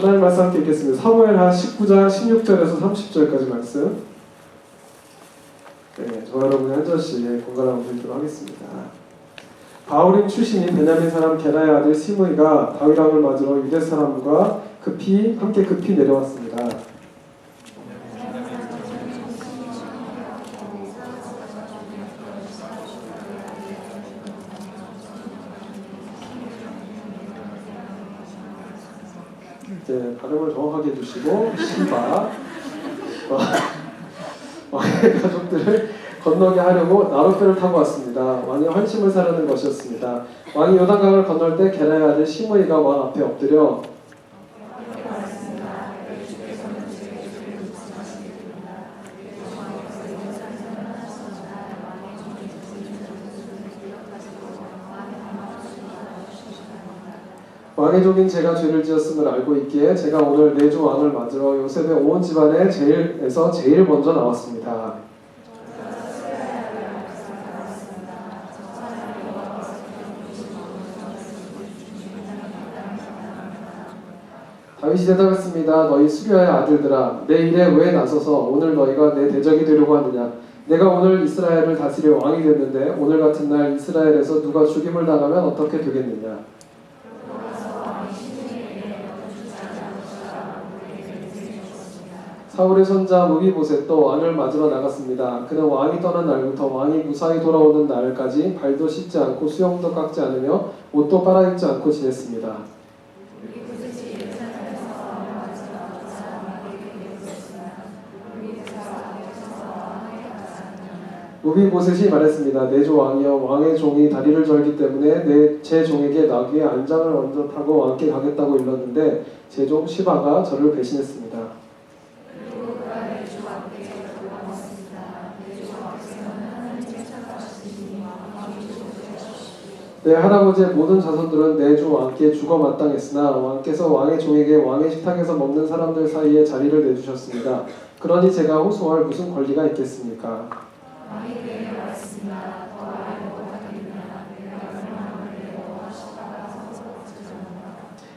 하나님 말씀 함께 읽겠습니다. 사무엘하 19장 16절에서 30절까지 말씀. 네, 저와 여러분이 한 절씩 번갈아 읽도록 하겠습니다. 바울임 출신인 베냐민 사람 게라의 아들 시므이가 다윗 왕을 맞으러 유대 사람과 함께 급히 내려왔습니다. 이제 발음을 정확하게 해주시고 시바 왕의 가족들을 건너게 하려고 나룻배를 타고 왔습니다. 왕이 환심을 사려는 것이었습니다. 왕이 요단강을 건널 때 게라의 아들 시므이가 왕 앞에 엎드려 왕의 종인 제가 죄를 지었음을 알고 있기에 제가 오늘 내 주 왕을 맞으러 요셉의 온 집안에 제일 먼저 나왔습니다. 다윗이 대답했습니다. 너희 수리아의 아들들아, 내 일에 왜 나서서 오늘 너희가 내 대적이 되려고 하느냐? 내가 오늘 이스라엘을 다스려 왕이 됐는데 오늘 같은 날 이스라엘에서 누가 죽임을 당하면 어떻게 되겠느냐? 사울의 손자 무비보셋도 왕을 맞으러 나갔습니다. 그는 왕이 떠난 날부터 왕이 무사히 돌아오는 날까지 발도 씻지 않고 수염도 깎지 않으며 옷도 빨아입지 않고 지냈습니다. 무비보셋이 말했습니다. 내 주 왕이여, 왕의 종이 다리를 절기 때문에 제 종에게 나귀의 안장을 얹어 타고 왕께 가겠다고 일렀는데 제 종 시바가 저를 배신했습니다. 내 할아버지의 모든 자손들은 내 주 왕께 죽어 마땅했으나 왕께서 왕의 종에게 왕의 식탁에서 먹는 사람들 사이에 자리를 내주셨습니다. 그러니 제가 호소할 무슨 권리가 있겠습니까?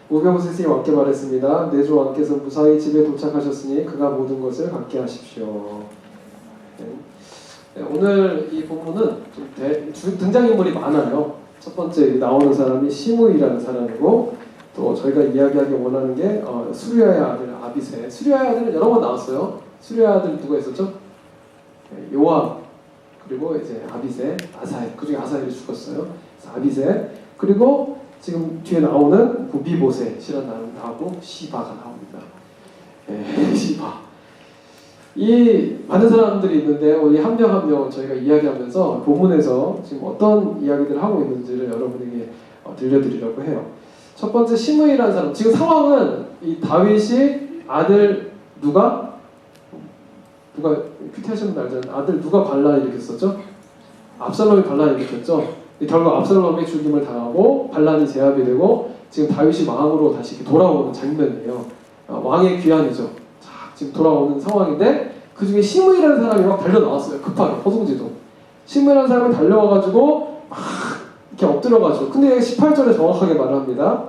무비보셋이 왕께 말했습니다. 내 주 왕께서 무사히 집에 도착하셨으니 그가 모든 것을 갖게 하십시오. 네, 오늘 이 본문은 좀 등장인물이 많아요. 첫 번째 나오는 사람이 시므이라는 사람이고, 또 저희가 이야기하기 원하는 게 수리아의 아들 아비새. 수리아의 아들은 여러 번 나왔어요. 수리아의 아들 누가 있었죠? 요압, 그리고 이제 아비새, 아사헬. 그중에 아사헬이 죽었어요. 아비새. 그리고 지금 뒤에 나오는 무비보셋이라는 나오고 시바가 나옵니다. 시바. 이 많은 사람들이 있는데 이 한 명 한 명 저희가 이야기하면서 본문에서 지금 어떤 이야기들을 하고 있는지를 여러분에게 들려드리려고 해요. 첫 번째 시므이라는 사람. 지금 상황은 이 다윗이 아들 누가 큐티하시는 분 알잖아요. 아들 누가 반란을 일으켰었죠? 압살롬이 반란을 일으켰죠. 결국 압살롬이 죽임을 당하고 반란이 제압이 되고 지금 다윗이 왕으로 다시 이렇게 돌아오는 장면이에요. 왕의 귀환이죠. 지금 돌아오는 상황인데 그 중에 시므이라는 사람이 막 달려 나왔어요. 급하게 허둥지둥. 시므이라는 사람이 달려와가지고 막 이렇게 엎드려가지고. 근데 18절에 정확하게 말합니다.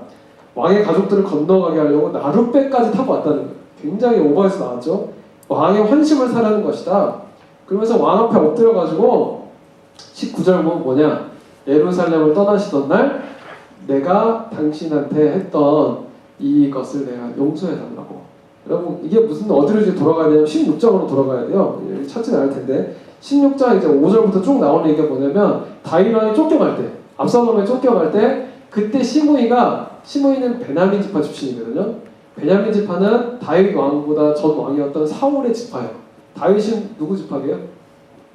왕의 가족들을 건너가게 하려고 나룻배까지 타고 왔다는 거예요. 굉장히 오버해서 나왔죠. 왕의 환심을 사려는 것이다. 그러면서 왕 앞에 엎드려가지고 19절 보면 뭐냐? 예루살렘을 떠나시던 날 내가 당신한테 했던 이것을 내가 용서해달라고. 여러분 이게 무슨 어디로 이제 돌아가야 되냐면 16장으로 돌아가야 돼요. 찾지는 않을 텐데 16장 이제 5절부터 쭉 나오는 얘기가 뭐냐면 다윗 왕이 쫓겨갈 때, 압살롬에 쫓겨갈 때 그때 시므이는 베냐민 지파 출신이거든요. 베냐민 지파는 다윗 왕보다 전 왕이었던 사울의 지파예요. 다윗은 누구 지파예요?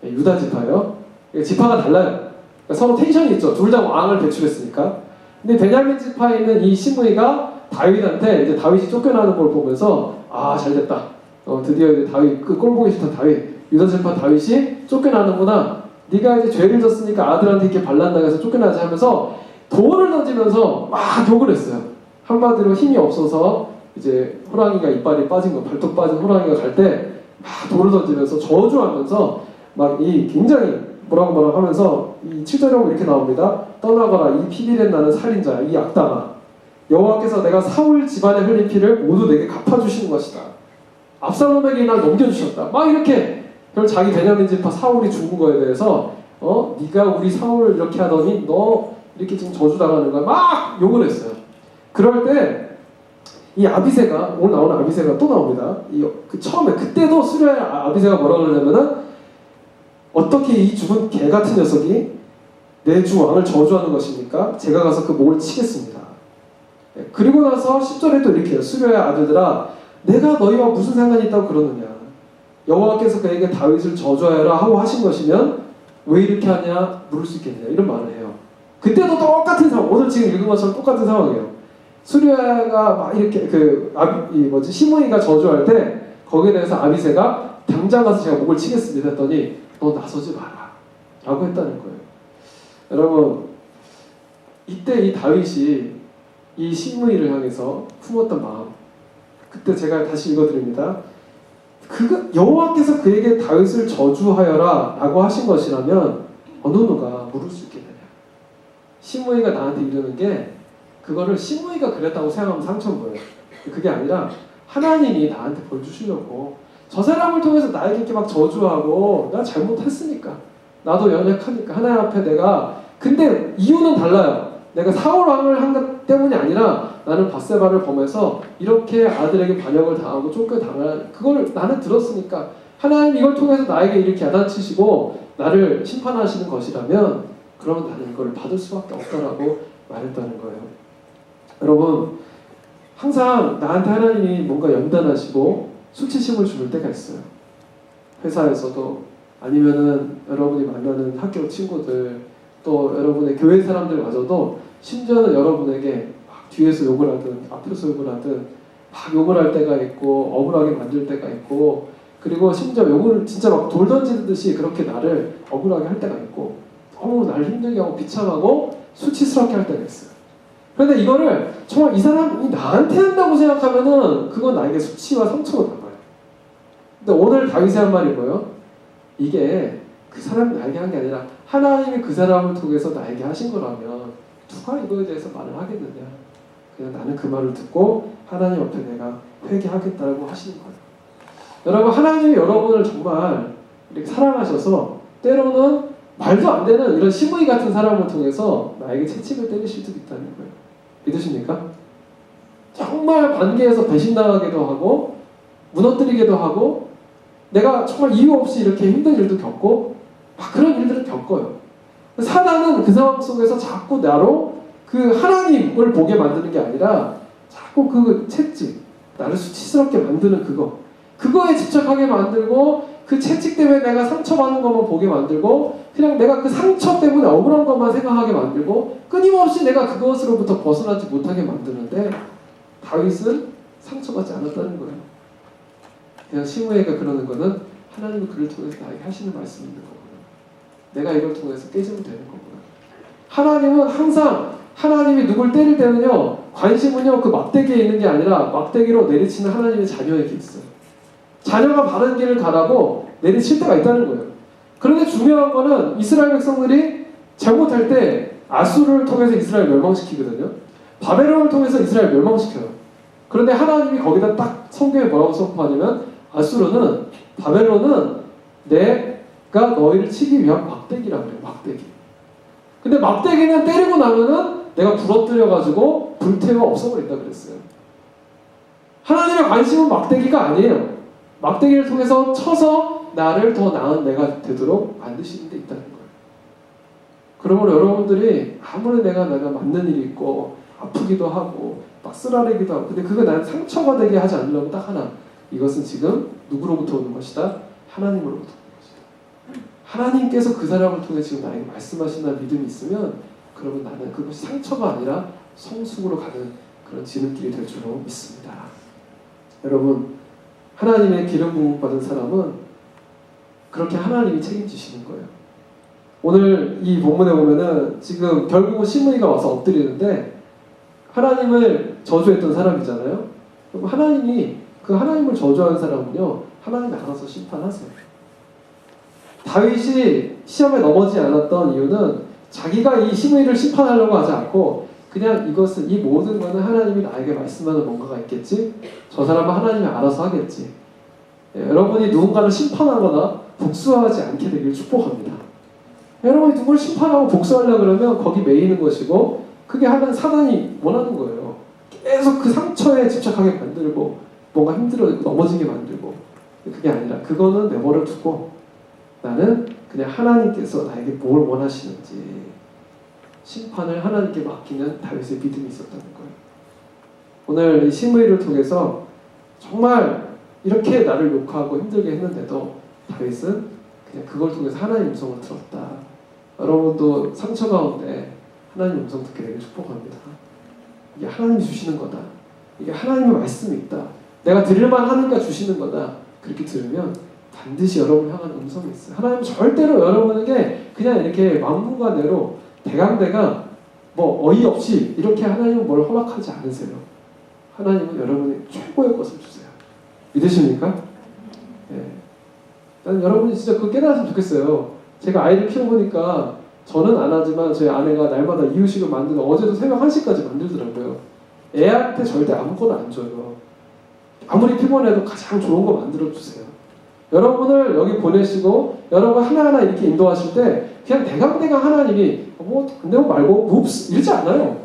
유다 지파예요. 지파가 달라요. 그러니까 서로 텐션이 있죠. 둘 다 왕을 배출했으니까. 근데 베냐민 지파에 있는 이 시므이가 다윗한테 이제 다윗이 쫓겨나는 걸 보면서 잘됐다. 드디어 이제 다윗 그 꼴보기 싫던 다윗, 유다 지파 다윗이 쫓겨나는구나. 네가 이제 죄를 졌으니까 아들한테 이렇게 반란당해서 쫓겨나지 하면서 돌을 던지면서 막 욕을 했어요. 한마디로 힘이 없어서 이제 호랑이가 이빨이 빠진 거, 발톱 빠진 호랑이가 갈 때 막 돌을 던지면서 저주하면서 막 이 굉장히 뭐라고 하면서 이 7절에 보면 이렇게 나옵니다. 떠나거라 이 피비된 나는 살인자야 이 악당아. 여호와께서 내가 사울 집안에 흘린 피를 모두 내게 갚아주시는 것이다. 압살롬에게 이날 넘겨주셨다. 막 이렇게 자기 베냐민 지파 사울이 죽은 거에 대해서 네가 우리 사울을 이렇게 하더니 너 이렇게 지금 저주당하는 거야. 막 욕을 했어요. 그럴 때 이 아비새가 오늘 나오는 아비새가 또 나옵니다. 처음에 그때도 수르의 아비새가 뭐라 그러냐면은 어떻게 이 죽은 개 같은 녀석이 내 주 왕을 저주하는 것입니까? 제가 가서 그 목을 치겠습니다. 그리고 나서 10절에 또 이렇게 해요. 수르의 아들들아 내가 너희와 무슨 상관이 있다고 그러느냐. 여호와께서 그에게 다윗을 저주하여라 하고 하신 것이면 왜 이렇게 하냐 물을 수 있겠느냐 이런 말을 해요. 그때도 똑같은 상황, 오늘 지금 읽은 것처럼 똑같은 상황이에요. 수르야가 막 이렇게 시므이가 저주할 때 거기에 대해서 아비새가 당장 가서 제가 목을 치겠습니다 했더니 너 나서지 마라 라고 했다는 거예요. 여러분 이때 이 다윗이 이 시므이를 향해서 품었던 마음, 그때 제가 다시 읽어드립니다. 여호와께서 그에게 다윗을 저주하여라 라고 하신 것이라면 어느 누가 물을 수 있겠느냐. 시므이가 나한테 이르는 게 그거를 시므이가 그랬다고 생각하면 상처인 거예요. 그게 아니라 하나님이 나한테 벌 주시려고 저 사람을 통해서 나에게 이렇게 막 저주하고 나 잘못했으니까 나도 연약하니까 하나님 앞에 내가 근데 이유는 달라요. 내가 사울 왕을 한 것 때문이 아니라 나는 밧세바를 범해서 이렇게 아들에게 반역을 당하고 쫓겨당할 그걸 나는 들었으니까 하나님 이걸 통해서 나에게 이렇게 야단치시고 나를 심판하시는 것이라면 그러면 나는 이걸 받을 수밖에 없다라고 말했다는 거예요. 여러분 항상 나한테 하나님이 뭔가 연단하시고 수치심을 주는 때가 있어요. 회사에서도 아니면은 여러분이 만나는 학교 친구들 또 여러분의 교회 사람들마저도 심지어는 여러분에게 막 뒤에서 욕을 하든 앞에서 욕을 하든 막 욕을 할 때가 있고 억울하게 만들 때가 있고 그리고 심지어 욕을 진짜 막 돌 던지듯이 그렇게 나를 억울하게 할 때가 있고 너무 나를 힘들게 하고 비참하고 수치스럽게 할 때가 있어요. 그런데 이거를 정말 이 사람이 나한테 한다고 생각하면은 그건 나에게 수치와 상처가 남아요. 근데 오늘 다윗이 한 말이 뭐예요? 이게 그 사람이 나에게 한 게 아니라 하나님이 그 사람을 통해서 나에게 하신 거라면 누가 이거에 대해서 말을 하겠느냐. 그냥 나는 그 말을 듣고 하나님 앞에 내가 회개하겠다고 하시는 거예요. 여러분 하나님이 여러분을 정말 이렇게 사랑하셔서 때로는 말도 안 되는 이런 시므이 같은 사람을 통해서 나에게 채찍을 때리실 수도 있다는 거예요. 믿으십니까? 정말 관계에서 배신당하기도 하고 무너뜨리기도 하고 내가 정말 이유 없이 이렇게 힘든 일도 겪고 막 그런 일들을 겪어요. 사단은 그 상황 속에서 자꾸 나로 그 하나님을 보게 만드는 게 아니라 자꾸 그 채찍, 나를 수치스럽게 만드는 그거에 집착하게 만들고 그 채찍 때문에 내가 상처받는 것만 보게 만들고 그냥 내가 그 상처 때문에 억울한 것만 생각하게 만들고 끊임없이 내가 그것으로부터 벗어나지 못하게 만드는데 다윗은 상처받지 않았다는 거예요. 그냥 시므이가 그러는 거는 하나님이 그를 통해서 나에게 하시는 말씀이 있는 거구나. 내가 이걸 통해서 깨지면 되는 거구나. 하나님은 항상 하나님이 누굴 때릴 때는요 관심은요 그 막대기에 있는 게 아니라 막대기로 내리치는 하나님의 자녀에게 있어요. 자녀가 바른 길을 가라고 내리칠 때가 있다는 거예요. 그런데 중요한 거는 이스라엘 백성들이 잘못할 때 아수르를 통해서 이스라엘 멸망시키거든요. 바벨론을 통해서 이스라엘 멸망시켜요. 그런데 하나님이 거기다 딱 성경에 뭐라고 선포하냐면 아수르는 바벨론은 내가 너희를 치기 위한 막대기라고 그래요. 막대기. 근데 막대기는 때리고 나면은 내가 부러뜨려가지고 불태워 없애버린다 그랬어요. 하나님의 관심은 막대기가 아니에요. 막대기를 통해서 쳐서 나를 더 나은 내가 되도록 만드시는 데 있다는 거예요. 그러므로 여러분들이 아무리 내가 맞는 일이 있고 아프기도 하고 막 쓰라리기도 하고 근데 그거 난 상처가 되게 하지 않으려면 딱 하나 이것은 지금 누구로부터 오는 것이다? 하나님으로부터 오는 것이다. 하나님께서 그 사람을 통해 지금 나에게 말씀하신다는 믿음이 있으면 그러면 나는 그것이 상처가 아니라 성숙으로 가는 그런 지름길이 될 줄로 믿습니다. 여러분 하나님의 기름 부음 받은 사람은 그렇게 하나님이 책임지시는 거예요. 오늘 이 본문에 보면은 지금 결국은 시므이가 와서 엎드리는데 하나님을 저주했던 사람이잖아요. 그럼 하나님이 그 하나님을 저주하는 사람은요 하나님이 알아서 심판하세요. 다윗이 시험에 넘어지지 않았던 이유는 자기가 이 시므이를 심판하려고 하지 않고 그냥 이것은 이 모든 것은 하나님이 나에게 말씀하는 뭔가가 있겠지. 저 사람은 하나님이 알아서 하겠지. 예, 여러분이 누군가를 심판하거나 복수하지 않게 되길 축복합니다. 여러분이 누구를 심판하고 복수하려고 그러면 거기 매이는 것이고 그게 하나님 사단이 원하는 거예요. 계속 그 상처에 집착하게 만들고 뭔가 힘들어 넘어지게 만들고 그게 아니라 그거는 내버려 두고 나는 그냥 하나님께서 나에게 뭘 원하시는지 심판을 하나님께 맡기는 다윗의 믿음이 있었다는 거예요. 오늘 이 시므이를 통해서 정말 이렇게 나를 욕하고 힘들게 했는데도 다윗은 그냥 그걸 통해서 하나님의 음성을 들었다. 여러분도 상처 가운데 하나님의 음성 듣게 되길 축복합니다. 이게 하나님이 주시는 거다. 이게 하나님의 말씀이 있다. 내가 들을만 하는가 주시는 거다. 그렇게 들으면 반드시 여러분을 향한 음성이 있어요. 하나님은 절대로 여러분에게 그냥 이렇게 막무가내로 대강대강 뭐 어이없이 이렇게 하나님은 뭘 허락하지 않으세요. 하나님은 여러분이 최고의 것을 주세요. 믿으십니까? 네. 난 여러분이 진짜 그거 깨달았으면 좋겠어요. 제가 아이를 키워보니까 저는 안 하지만 저희 아내가 날마다 이유식을 만드는 어제도 새벽 1시까지 만들더라고요. 애한테 절대 아무거나 안 줘요. 아무리 피곤해도 가장 좋은 거 만들어주세요. 여러분을 여기 보내시고 여러분 하나하나 이렇게 인도하실 때 그냥 대강대강 하나님이 뭐 근데 말고 옵스 이러지 않아요.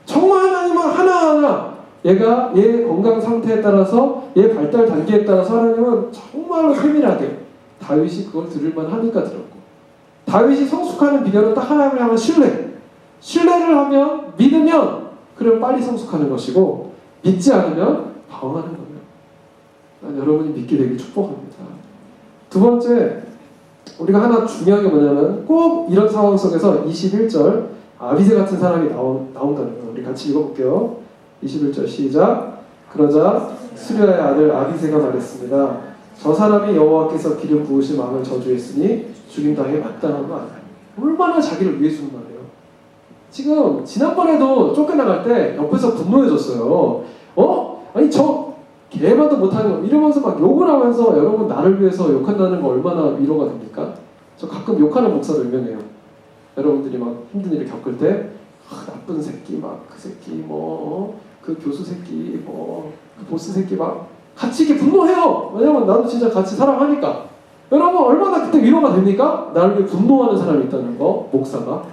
정말 하나님은 하나하나 얘가 얘 건강 상태에 따라서 얘 발달 단계에 따라서 하나님은 정말로 세밀하게 다윗이 그걸 들을만 하니까 들었고 다윗이 성숙하는 비결은 딱 하나님을 향한 신뢰를 하면 믿으면 그럼 빨리 성숙하는 것이고 믿지 않으면 방황하는 거예요. 난 여러분이 믿게 되길 축복합니다. 두 번째 우리가 하나 중요한 게 뭐냐면 꼭 이런 상황 속에서 21절 아비새 같은 사람이 나온다는 거예요. 우리 같이 읽어볼게요. 21절 시작. 그러자 수리아의 아들 아비새가 말했습니다. 저 사람이 여호와께서 기름 부으신 마음을 저주했으니 죽임당해 마땅한 거 아니야. 얼마나 자기를 위해 주는 말이에요. 지금 지난번에도 쫓겨나갈 때 옆에서 분노해줬어요. 아니 저 개만도 못하는 거 이러면서 막 욕을 하면서 여러분 나를 위해서 욕한다는 거 얼마나 위로가 됩니까? 저 가끔 욕하는 목사로 유명해요. 여러분들이 막 힘든 일을 겪을 때 나쁜 새끼 막 그 새끼 뭐 그 교수 새끼 뭐 그 보스 새끼 막 같이 이렇게 분노해요. 왜냐면 나도 진짜 같이 사랑하니까. 여러분 얼마나 그때 위로가 됩니까? 나를 위해 분노하는 사람이 있다는 거 목사가.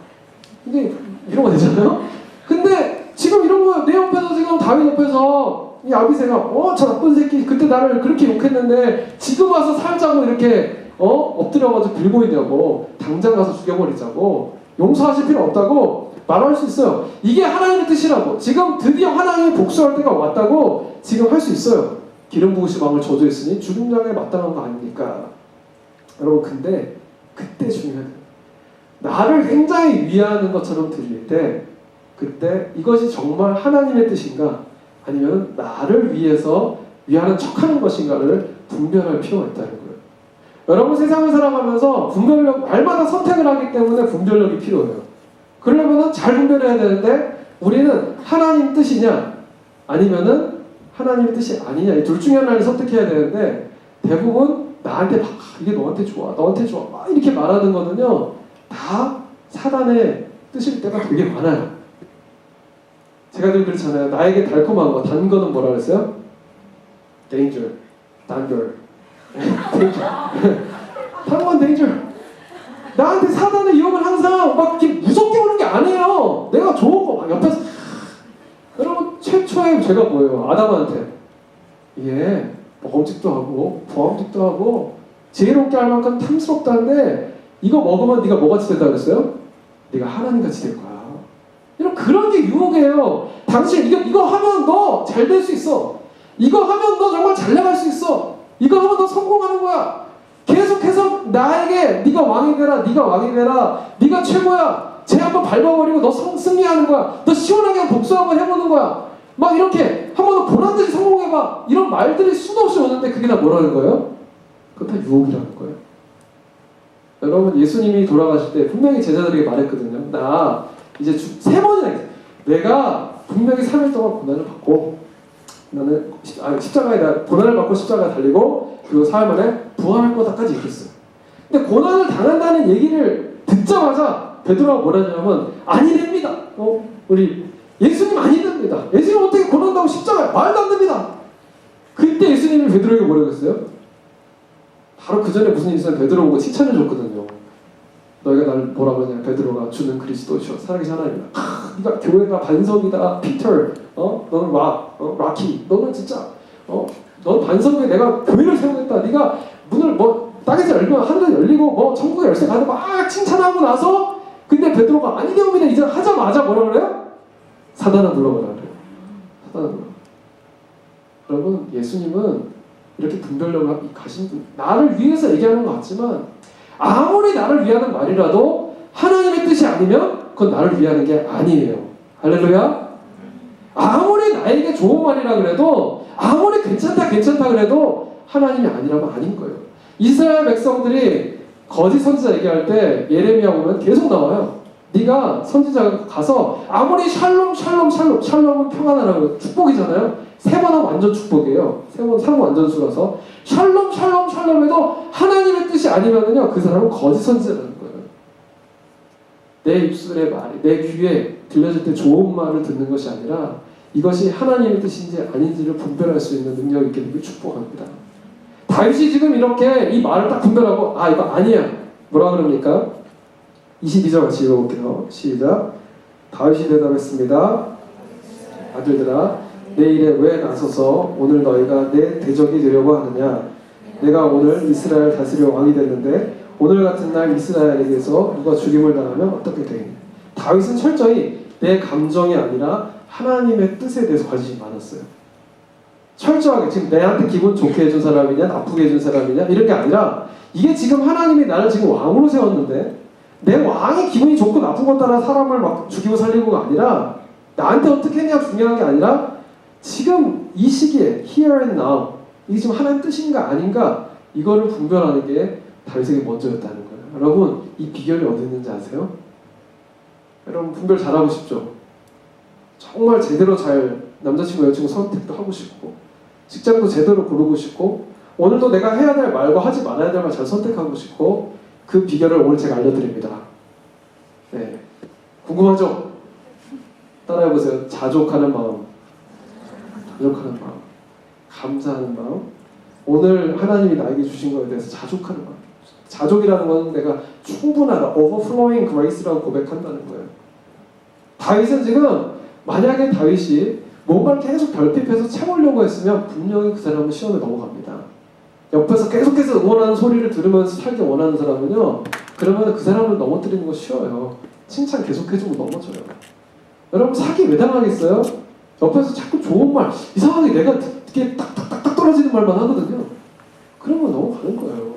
근데 위로가 되잖아요. 근데 지금 이런 거 내 옆에서 지금 다윗 옆에서 이 아비새가 저 나쁜 새끼 그때 나를 그렇게 욕했는데 지금 와서 살자고 이렇게 엎드려가지고 빌고 있냐고 당장 가서 죽여버리자고 용서하실 필요 없다고 말할 수 있어요. 이게 하나님의 뜻이라고. 지금 드디어 하나님이 복수할 때가 왔다고 지금 할 수 있어요. 기름 부으신 마음을 저주했으니 죽임당에 마땅한 거 아닙니까? 여러분 근데 그때 중요해요. 나를 굉장히 위하는 것처럼 들릴 때 그때 이것이 정말 하나님의 뜻인가 아니면 나를 위해서 위하는 척하는 것인가를 분별할 필요가 있다는 거예요. 여러분 세상을 살아가면서 분별력 날마다 선택을 하기 때문에 분별력이 필요해요. 그러려면 잘 분별해야 되는데 우리는 하나님 뜻이냐 아니면은 하나님의 뜻이 아니냐 이 둘 중에 하나를 선택해야 되는데 대부분 나한테 막 이게 너한테 좋아 막 이렇게 말하는 거는요 다 사단의 뜻일 때가 되게 많아요. 제가 늘 그렇잖아요. 나에게 달콤한 거, 단 거는 뭐라 그랬어요? danger, danger. 단 건 danger. 나한테 사단의 유혹을 항상 막 이렇게 무섭게 오는 게 아니에요. 내가 좋은 거 막 옆에서 여러분 최초의 죄가 뭐예요? 아담한테 이게 먹음직도 하고 보암직도 하고 지혜롭게 할 만큼 탐스럽다는데 이거 먹으면 네가 뭐같이 된다 그랬어요? 네가 하나님같이 될 거야. 이런 그런 게 유혹이에요. 당신 이거 하면 너 잘 될 수 있어. 이거 하면 너 정말 잘 나갈 수 있어. 이거 하면 너 성공하는 거야. 계속해서 나에게 네가 왕이 되라, 네가 왕이 되라, 네가 최고야. 쟤 한번 밟아버리고 너 승리하는 거야. 너 시원하게 복수 한번 해보는 거야. 막 이렇게 한번 보란듯이 성공해봐. 이런 말들이 수도 없이 오는데 그게 다 뭐라는 거예요? 그건 다 유혹이라는 거예요. 여러분 예수님이 돌아가실 때 분명히 제자들에게 말했거든요. 나 이제 3번이나 했어요. 내가 분명히 3일 동안 고난을 받고 나는 십자가에 고난을 받고 십자가에 달리고 그리고 사흘 만에 부활할 거다까지 얘기했어요. 근데 고난을 당한다는 얘기를 듣자마자 베드로가 뭐라 하냐면 아니랍니다. 우리 예수님 아니됩니다. 예수님 어떻게 고난다고 십자가에 말도 안 됩니다. 그때 예수님이 베드로에게 뭐라고 했어요? 바로 그 전에 무슨 일이 있었냐면 베드로 오고 칭찬해 줬거든요. 너희가 날 뭐라 그러냐? 베드로가 주는 그리스도시여 살아계신 하나님이다. 네가 교회가 반석이다. 피터, 너는 라키, 너는 진짜, 너는 반석에 내가 교회를 세우겠다. 네가 문을 땅에서 열면 하늘에 열리고 천국의 열쇠 가서 막 칭찬하고 나서 근데 베드로가 아니되옵니다. 이제 하자마자 뭐라 그래요? 사단아 물러가라 그래요. 사단아 물러가라. 여러분 예수님은 이렇게 분별력을 가신 분, 나를 위해서 얘기하는 것 같지만 아무리 나를 위하는 말이라도 하나님의 뜻이 아니면 그건 나를 위하는 게 아니에요. 할렐루야. 아무리 나에게 좋은 말이라 그래도 아무리 괜찮다 그래도 하나님이 아니라면 아닌 거예요. 이스라엘 백성들이 거짓 선지자 얘기할 때 예레미야 보면 계속 나와요. 네가 선지자가 가서 아무리 샬롬은 평안하라고 축복이잖아요. 세 번 하면 완전 축복이에요. 세 번 완전 수라서 샬롬 해도 하나님의 뜻이 아니면은요 그 사람은 거짓 선지자라는 거예요. 내 입술의 말이 내 귀에 들려질 때 좋은 말을 듣는 것이 아니라 이것이 하나님의 뜻인지 아닌지를 분별할 수 있는 능력이 있게 되길 축복합니다. 다윗이 지금 이렇게 이 말을 딱 분별하고 이거 아니야. 뭐라 그럽니까? 22절 같이 읽어볼게요. 시작. 다윗이 대답했습니다. 아들들아 내 일에 왜 나서서 오늘 너희가 내 대적이 되려고 하느냐. 내가 오늘 이스라엘 다스려 왕이 됐는데 오늘 같은 날 이스라엘에게서 누가 죽임을 당하면 어떻게 되겠냐. 다윗은 철저히 내 감정이 아니라 하나님의 뜻에 대해서 관심이 많았어요. 철저하게 지금 내한테 기분 좋게 해준 사람이냐 나쁘게 해준 사람이냐 이런 게 아니라 이게 지금 하나님이 나를 지금 왕으로 세웠는데 내 왕이 기분이 좋고 나쁜 것 따라 사람을 막 죽이고 살리고가 아니라 나한테 어떻게 했냐 중요한 게 아니라 지금 이 시기에 here and now 이게 지금 하나님 뜻인가 아닌가 이거를 분별하는 게 다윗에게 먼저였다는 거예요. 여러분 이 비결이 어디 있는지 아세요? 여러분 분별 잘하고 싶죠? 정말 제대로 잘 남자친구 여자친구 선택도 하고 싶고 직장도 제대로 고르고 싶고 오늘도 내가 해야 될 말과 하지 말아야 될 말 잘 선택하고 싶고 그 비결을 오늘 제가 알려드립니다. 네, 궁금하죠? 따라해보세요. 자족하는 마음, 감사하는 마음. 오늘 하나님이 나에게 주신 것에 대해서 자족하는 마음. 자족이라는 건 내가 충분하다, overflowing grace라고 고백한다는 거예요. 다윗은 지금 만약에 다윗이 뭔가를 계속 결핍해서 채우려고 했으면 분명히 그 사람은 시험에 넘어갑니다. 옆에서 계속해서 응원하는 소리를 들으면서 살기 원하는 사람은요, 그러면 그 사람을 넘어뜨리는 거 쉬워요. 칭찬 계속해주고 넘어져요. 여러분 사기 왜 당하겠어요? 옆에서 자꾸 좋은 말, 이상하게 내가 듣기에 딱딱딱 떨어지는 말만 하거든요. 그러면 넘어가는 거예요.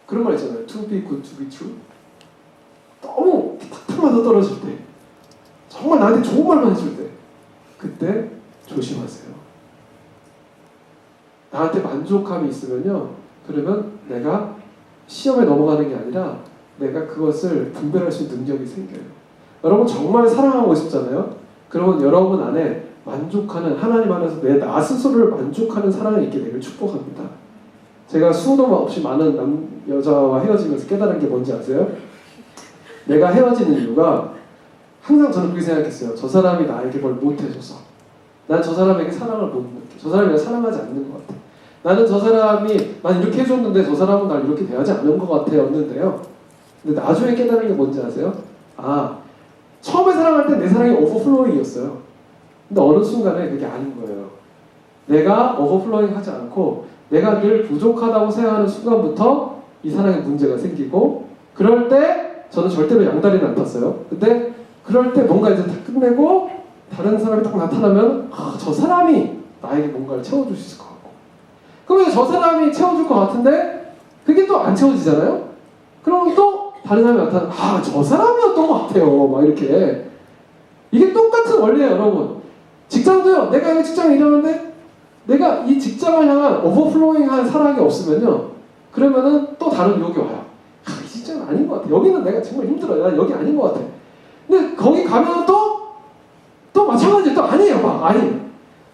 그런 말 있잖아요. To be good, to be true. 너무 탁탁 맞아 떨어질 때, 정말 나한테 좋은 말만 해줄 때, 그때 조심하세요. 나한테 만족감이 있으면요, 그러면 내가 시험에 넘어가는 게 아니라 내가 그것을 분별할 수 있는 능력이 생겨요. 여러분 정말 사랑하고 싶잖아요. 그러면 여러분 안에 만족하는, 하나님 안에서 나 스스로를 만족하는 사랑이 있게 되길 축복합니다. 제가 수도 없이 많은 여자와 헤어지면서 깨달은 게 뭔지 아세요? 내가 헤어지는 이유가 항상 저는 그렇게 생각했어요. 저 사람이 나에게 뭘 못해줘서 난 저 사람에게 사랑을 못 느껴. 저 사람이 날 사랑하지 않는 것 같아. 나는 저 사람이 난 이렇게 해줬는데 저 사람은 날 이렇게 대하지 않는 것 같아 였는데요. 근데 나중에 깨달은 게 뭔지 아세요? 처음에 사랑할 때 내 사랑이 오버플로잉이었어요. 근데 어느 순간에 그게 아닌 거예요. 내가 오버플로잉 하지 않고 내가 늘 부족하다고 생각하는 순간부터 이 사랑에 문제가 생기고, 그럴 때 저는 절대로 양다리는 안 탔어요. 근데 그럴 때 뭔가 이제 다 끝내고 다른 사람이 딱 나타나면 저 사람이 나에게 뭔가를 채워줄 수 있을 것 같고, 그러면 저 사람이 채워줄 것 같은데 그게 또 안 채워지잖아요. 그러면 또 다른 사람이 나타나면 저 사람이었던 것 같아요. 막 이렇게. 이게 똑같은 원리예요, 여러분. 직장도요. 내가 이 직장에 일하는데 내가 이 직장을 향한 오버플로잉한 사랑이 없으면요, 그러면은 또 다른 유혹이 와요. 이 직장은 아닌 것 같아. 여기는 내가 정말 힘들어요. 나 여기 아닌 것 같아. 근데 거기 가면 또 마찬가지. 또 아니에요. 아니에요.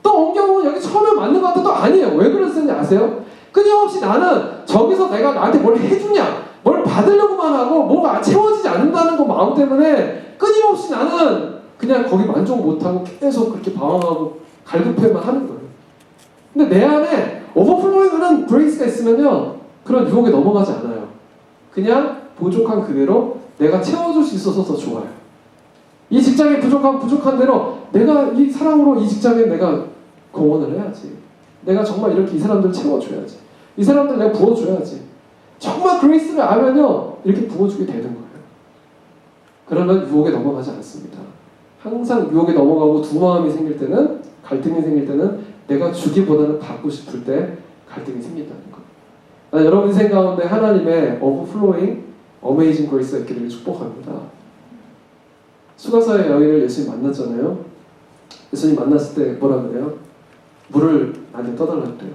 또 옮겨보면 여기 처음에 맞는 것 같아. 또 아니에요. 왜 그랬는지 아세요? 끊임없이 나는 저기서 내가 나한테 뭘 해주냐, 뭘 받으려고만 하고 뭐가 채워지지 않는다는 그 마음 때문에 끊임없이 나는 그냥 거기 만족 못하고 계속 그렇게 방황하고 갈급해만 하는 거예요. 근데 내 안에 오버플로잉하는 그레이스가 있으면요, 그런 유혹에 넘어가지 않아요. 그냥 부족한 그대로 내가 채워줄 수 있어서 더 좋아요. 이 직장에 부족한 대로 내가 이 사랑으로 이 직장에 내가 공헌을 해야지. 내가 정말 이렇게 이 사람들 채워줘야지. 이 사람들 내가 부어줘야지. 정말 그레이스를 알면요, 이렇게 부어주게 되는 거예요. 그러면 유혹에 넘어가지 않습니다. 항상 유혹에 넘어가고 두 마음이 생길 때는, 갈등이 생길 때는 내가 주기보다는 받고 싶을 때 갈등이 생긴다는 거예요. 여러분 인생 가운데 하나님의 오버플로잉 어메이징 그레이스가 있기를 축복합니다. 수가사의 여인을 예수님 만났잖아요. 예수님 만났을 때 뭐라 그래요? 물을 나한테 떠달라 그래요.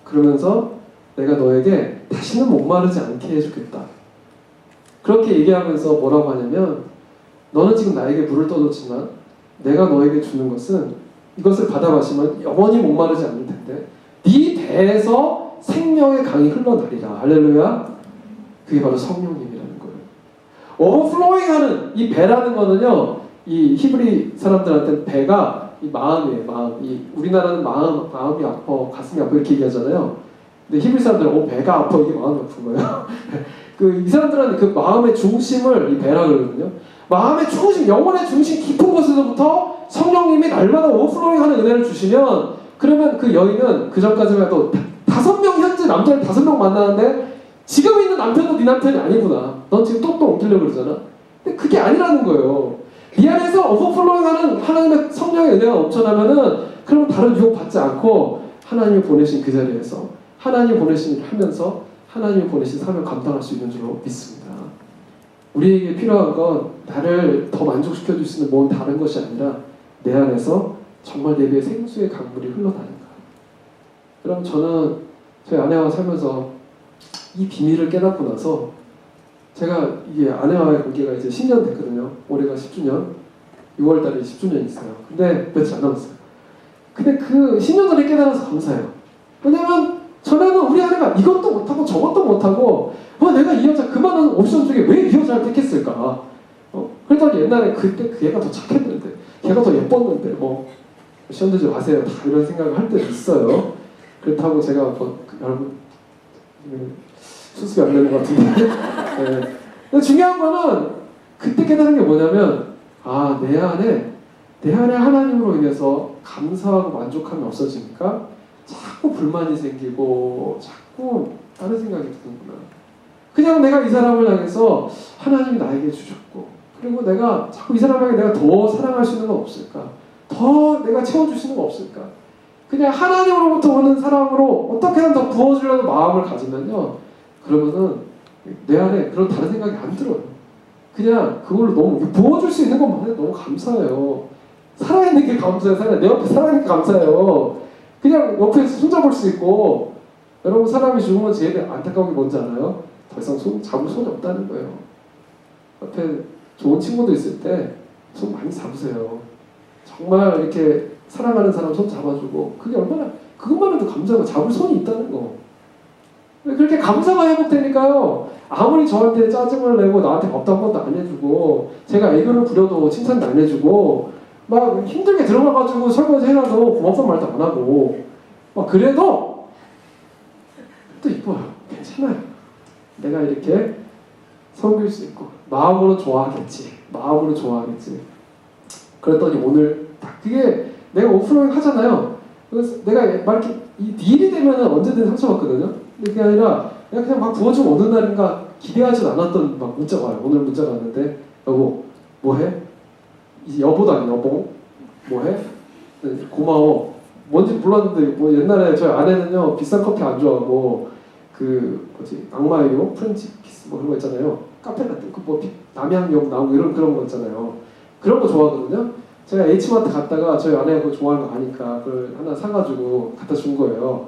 그러면서 내가 너에게 다시는 목마르지 않게 해주겠다. 그렇게 얘기하면서 뭐라고 하냐면, 너는 지금 나에게 물을 떠줬지만 내가 너에게 주는 것은 이것을 받아 마시면 영원히 목마르지 않을 텐데 네 배에서 생명의 강이 흘러나리라. 할렐루야. 그게 바로 성령님이라는 거예요. 오버플로잉하는 이 배라는 거는요, 이 히브리 사람들한테는 배가 이 마음이에요. 마음. 이 우리나라는 마음이 아파, 가슴이 아파 이렇게 얘기하잖아요. 근데 히브리 사람들은 배가 아파, 이게 마음이 아픈 거예요. 이 사람들은 그 마음의 중심을 이 배라 그러거든요. 마음의 중심, 영혼의 중심 깊은 곳에서부터 성령님이 날마다 오버플로잉하는 은혜를 주시면, 그러면 그 여인은 그 전까지만 해도 5명, 현재 남자를 5명 만나는데 지금 있는 남편도 네 남편이 아니구나. 넌 지금 똑똑 옮기려고 그러잖아. 근데 그게 아니라는 거예요. 이 안에서 오버플로잉하는 하나님의 성령의 은혜가 넘쳐나면은, 그러면 다른 유혹 받지 않고 하나님이 보내신 그 자리에서 하나님이 보내신 일을 하면서 하나님이 보내신 사명을 감당할 수 있는 줄로 믿습니다. 우리에게 필요한 건 나를 더 만족시켜 줄 수 있는 뭔 다른 것이 아니라 내 안에서 정말 내 배에 생수의 강물이 흘러나는가. 그럼 저는 저희 아내와 살면서 이 비밀을 깨닫고 나서, 제가 이게 아내와의 관계가 이제 10년 됐거든요. 올해가 10주년, 6월달에 10주년 있어요. 근데 며칠 안 남았어요. 근데 그 10년 전에 깨달아서 감사해요. 왜냐면 전에는 우리 아내가 이것도 못하고 저것도 못하고, 내가 이 여자 그 많은 옵션 중에 왜 이 여자를 택했을까? 그랬더니 옛날에 그때 그 애가 더 착했는데, 걔가 더 예뻤는데, 시험 들지 마세요. 다 이런 생각을 할 때 있어요. 그렇다고 제가 여러분 수습이 안 되는 것 같은데. 네. 근데 중요한 거는 그때 깨달은 게 뭐냐면, 내 안에 하나님으로 인해서 감사하고 만족함이 없어지니까 자꾸 불만이 생기고 자꾸 다른 생각이 드는구나. 그냥 내가 이 사람을 향해서 하나님이 나에게 주셨고, 그리고 내가 자꾸 이 사람에게 내가 더 사랑할 수 있는 건 없을까? 더 내가 채워주시는 건 없을까? 그냥 하나님으로부터 오는 사랑으로 어떻게든 더 부어주려는 마음을 가지면요, 그러면은 내 안에 그런 다른 생각이 안 들어요. 그냥 그걸로 너무 부어줄 수 있는 것만 해도 너무 감사해요. 살아있는 게 감사해요. 내 옆에 살아있는 게 감사해요. 그냥 옆에서 손잡을 수 있고. 여러분, 사람이 죽으면 제일 안타까운 게 뭔지 알아요? 더 이상 잡을 손이 없다는 거예요. 옆에 좋은 친구도 있을 때 손 많이 잡으세요. 정말 이렇게 사랑하는 사람 손 잡아주고, 그게 얼마나, 그것만 해도 감사하고 잡을 손이 있다는 거. 그렇게 감사가 회복되니까요, 아무리 저한테 짜증을 내고 나한테 없다는 것도 안 해주고, 제가 애교를 부려도 칭찬도 안 해주고, 막 힘들게 들어가가지고 설거지 해놔도 고맙다는 말도 안 하고, 막 그래도 또 이뻐요. 괜찮아요. 내가 이렇게 섬길 수 있고 마음으로 좋아하겠지. 그랬더니 오늘 그게 내가 오프로잉 하잖아요. 그래서 내가 막 이렇게 이 딜이 되면은 언제든 상처받거든요. 근데 그게 아니라 그냥 막 부어주면 어느 날인가 기대하지 않았던 막 문자가 와요. 오늘 문자가 왔는데, 여보 뭐해? 이제 여보도 아니고 여보 뭐해? 네, 고마워. 뭔지 몰랐는데 옛날에 저희 아내는요, 비싼 커피 안 좋아하고 악마의 프렌치 키스 그런 거 있잖아요. 카페 같은 남양욕 나오고 그런 거 있잖아요. 그런 거 좋아하거든요. 제가 H마트 갔다가 저희 아내가 그거 좋아하는 거 아니까 그걸 하나 사가지고 갖다 준 거예요.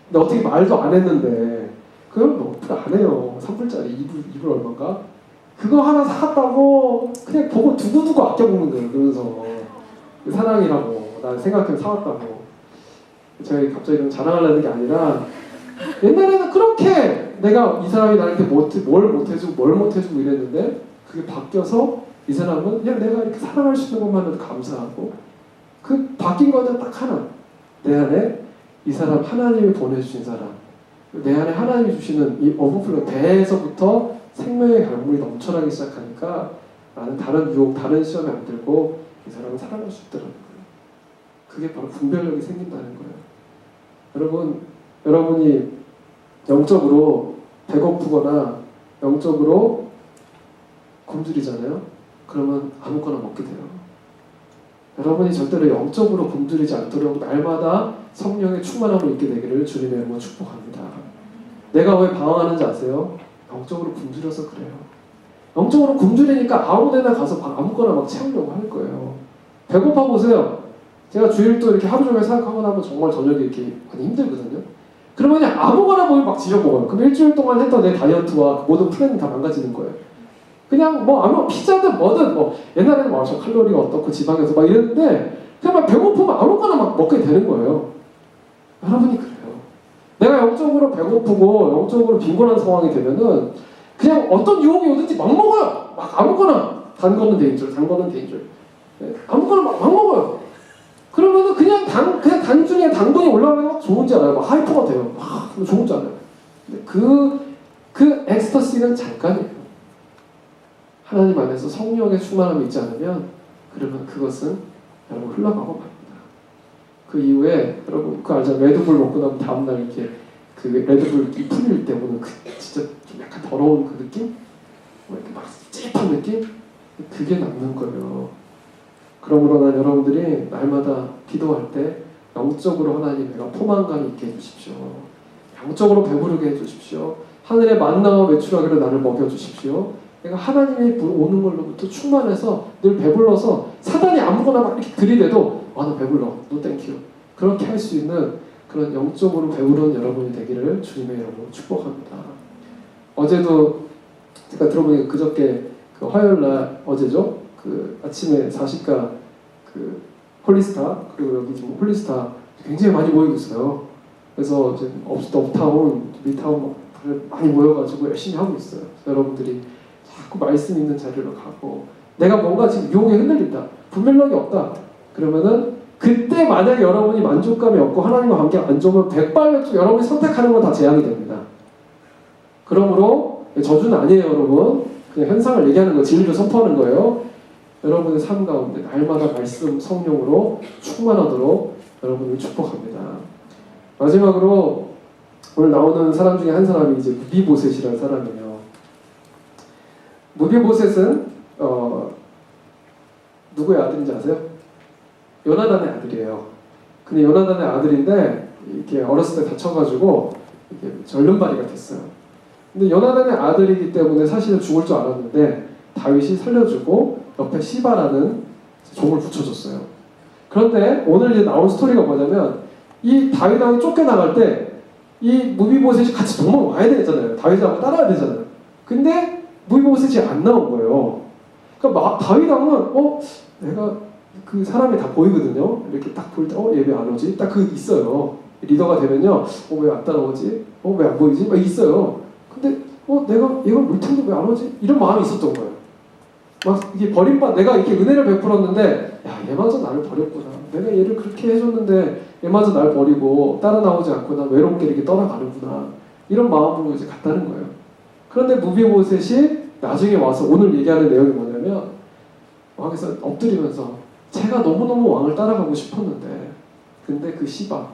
근데 어떻게 말도 안 했는데, 그걸 어플 안 해요. 3불짜리 2불 얼마인가? 그거 하나 사왔다고 그냥 보고 두고두고 아껴 먹는 거예요. 그러면서 사랑이라고 난 생각해서 사왔다고. 저희 갑자기 이런 자랑하려는 게 아니라, 옛날에는 그렇게 내가 이 사람이 나한테 뭘 못해주고 이랬는데 그게 바뀌어서 이 사람은 그냥 내가 이렇게 살아갈 수 있는 것만으로도 감사하고 그 바뀐 거는 딱 하나. 내 안에 이 사람 하나님이 보내주신 사람 내 안에 하나님이 주시는 이 오버플로 배에서부터 생명의 강물이 넘쳐나기 시작하니까 나는 다른 유혹, 다른 시험에 안 들고 이 사람은 살아갈 수 있더라는 거예요. 그게 바로 분별력이 생긴다는 거예요. 여러분이 영적으로 배고프거나 영적으로 굶주리잖아요. 그러면 아무거나 먹게 돼요. 여러분이 절대로 영적으로 굶주리지 않도록 날마다 성령의 충만함을 입게 되기를 주님의 이름으로 축복합니다. 내가 왜 방황하는지 아세요? 영적으로 굶주려서 그래요. 영적으로 굶주리니까 아무데나 가서 아무거나 막 채우려고 할 거예요. 배고파 보세요. 제가 주일도 이렇게 하루 종일 사역하고 나면 정말 저녁에 이렇게 많이 힘들거든요. 그러면 그냥 아무거나 보면 막 지져 먹어요. 그럼 일주일 동안 했던 내 다이어트와 모든 플랜이 다 망가지는 거예요. 그냥 뭐 아무 피자든 뭐든 뭐 옛날에는 저 칼로리가 어떻고 지방에서 막 이랬는데 그냥 막 배고프면 아무거나 막 먹게 되는 거예요. 여러분이 그래요. 내가 영적으로 배고프고 영적으로 빈곤한 상황이 되면은 그냥 어떤 유혹이 오든지 막 먹어요. 막 아무거나 단 거는 데인줄, 단 거는 데인줄. 아무거나 막 먹어요. 그러면은 그냥 단순히 당분이 올라가는 건 좋은지 알아요. 막 하이퍼가 돼요. 막 좋은지 알아요. 근데 그 엑스터시는 잠깐이에요. 하나님 안에서 성령의 충만함이 있지 않으면 그러면 그것은 여러분 흘러가고 맙니다. 그 이후에 여러분 그 알잖아요. 레드불 먹고 나면 다음날 이렇게 그 레드불 풀릴 때 오는 그 진짜 좀 약간 더러운 그 느낌? 이렇게 막 찝한 느낌? 그게 남는 거예요. 그러므로 난 여러분들이 날마다 기도할 때 영적으로 하나님 내가 포만감 있게 해주십시오. 영적으로 배부르게 해주십시오. 하늘의 만나와 외출하기로 나를 먹여주십시오. 내가 하나님이 오는 걸로부터 충만해서 늘 배불러서 사단이 아무거나 막 이렇게 들이대도 나 배불러, no 땡큐 그렇게 할 수 있는 그런 영적으로 배부른 여러분이 되기를 주님의 이름으로 축복합니다. 어제도 제가 들어보니까 그저께 그 화요일날 어제죠? 그 아침에 40가 그 홀리스타 그리고 여기 지금 홀리스타 굉장히 많이 모이고 있어요. 그래서 지금 업타운, 미타운 많이 모여가지고 열심히 하고 있어요. 여러분들이 자꾸 말씀 있는 자리로 가고 내가 뭔가 지금 유혹에 흔들린다. 분별력이 없다. 그러면은 그때 만약에 여러분이 만족감이 없고 하나님과 관계가 안 좋으면 백발백중 여러분이 선택하는 건 다 제약이 됩니다. 그러므로 저주는 아니에요, 여러분. 그냥 현상을 얘기하는 거, 진리를 선포하는 거예요. 여러분의 삶 가운데 날마다 말씀 성령으로 충만하도록 여러분을 축복합니다. 마지막으로 오늘 나오는 사람 중에 한 사람이 이제 무비보셋이라는 사람이에요. 무비보셋은 누구의 아들인지 아세요? 요나단의 아들이에요. 근데 요나단의 아들인데 이렇게 어렸을 때 다쳐가지고 이렇게 절름발이가 됐어요. 근데 요나단의 아들이기 때문에 사실은 죽을 줄 알았는데 다윗이 살려주고 옆에 시바라는 종을 붙여줬어요. 그런데 오늘 이제 나온 스토리가 뭐냐면 이 다윗 왕이 쫓겨나갈 때 이 무비보셋이 같이 도망와야 되잖아요. 다윗하고 따라야 되잖아요. 근데 무비보셋이 안 나온 거예요. 그러니까 다윗 왕은 내가 그 사람이 다 보이거든요. 이렇게 딱 볼 때 얘 왜 안 오지? 딱 그 있어요. 리더가 되면요. 왜 안 따라오지? 왜 안 보이지? 막 있어요. 근데 내가 얘가 올 텐데 왜 안 오지? 이런 마음이 있었던 거예요. 막 이게 내가 이렇게 은혜를 베풀었는데 야 얘마저 나를 버렸구나. 내가 얘를 그렇게 해줬는데 얘마저 날 버리고 따라 나오지 않고 난 외롭게 이렇게 떠나가는구나. 이런 마음으로 이제 갔다는 거예요. 그런데 무비보셋이 나중에 와서 오늘 얘기하는 내용이 뭐냐면 왕에서 엎드리면서 제가 너무너무 왕을 따라가고 싶었는데 근데 그 시바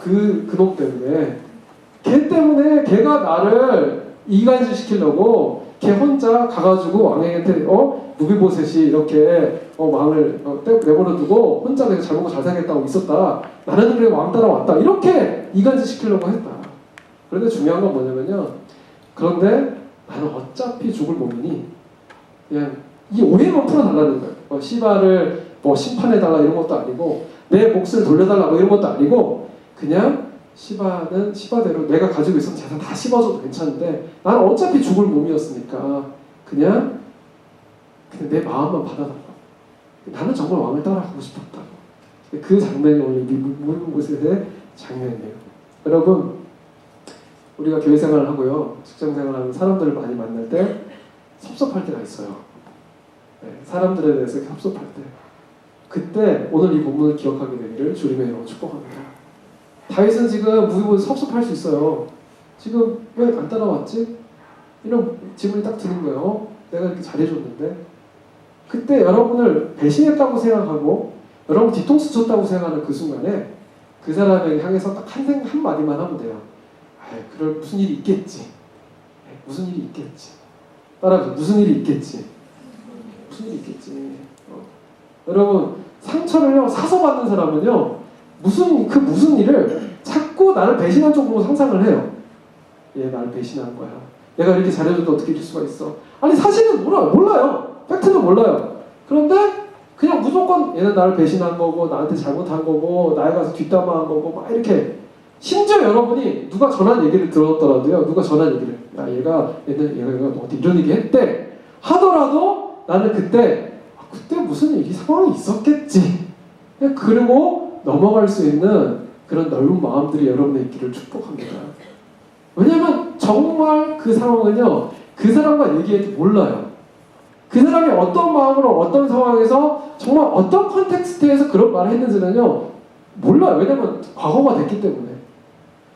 그놈 때문에 걔 때문에 걔가 나를 이간질시키려고 걔 혼자 가가지고 왕에게 무비보셋이 이렇게 왕을 내버려두고 혼자 내가 잘 먹고 잘 살겠다고 있었다. 나는 그래 왕 따라왔다. 이렇게 이간질시키려고 했다. 그런데 중요한 건 뭐냐면요. 그런데 나는 어차피 죽을 몸이니 그냥 이 오해만 풀어달라는 거예요. 시바를 심판해달라 이런 것도 아니고 내 몫을 돌려달라 이런 것도 아니고 그냥 시바는 시바대로 내가 가지고 있었던 재산 다 씹어줘도 괜찮은데 나는 어차피 죽을 몸이었으니까 그냥 내 마음만 받아달라. 나는 정말 왕을 따라가고 싶었다고. 그 장면이 오늘 무비보셋의 장면이에요. 여러분, 우리가 교회 생활을 하고요, 직장 생활을 하는 사람들을 많이 만날 때 섭섭할 때가 있어요. 네, 사람들에 대해서 섭섭할 때, 그때 오늘 이 본문을 기억하게 되기를 주님의 이름으로 축복합니다. 다윗은 지금 무비보셋 섭섭할 수 있어요. 지금 왜 안 따라왔지? 이런 질문이 딱 드는 거예요. 내가 이렇게 잘해줬는데. 그때 여러분을 배신했다고 생각하고 여러분 뒤통수 쳤다고 생각하는 그 순간에 그 사람에게 향해서 딱 한 마디만 하면 돼요. 그럴 무슨 일이 있겠지. 무슨 일이 있겠지. 따라서 무슨 일이 있겠지. 무슨 일이 있겠지. 여러분, 상처를요 사서 받는 사람은요 무슨 일을 자꾸 나를 배신한 쪽으로 상상을 해요. 얘 나를 배신한 거야. 내가 이렇게 잘해줘도 어떻게 이럴 수가 있어. 아니 사실은 몰라요. 팩트는 몰라요. 그런데 그냥 무조건 얘는 나를 배신한 거고 나한테 잘못한 거고 나에 가서 뒷담화한 거고 막 이렇게. 심지어 여러분이 누가 전한 얘기를 들었더라도요, 누가 전한 얘기를, 야 얘가 너한테 이런 얘기 했대 하더라도 나는 그때 무슨 이 상황이 있었겠지, 그리고 넘어갈 수 있는 그런 넓은 마음들이 여러분의 있기를 축복합니다. 왜냐하면 정말 그 상황은요 그 사람과 얘기해도 몰라요. 그 사람이 어떤 마음으로 어떤 상황에서 정말 어떤 컨텍스트에서 그런 말을 했는지는요 몰라요. 왜냐하면 과거가 됐기 때문에.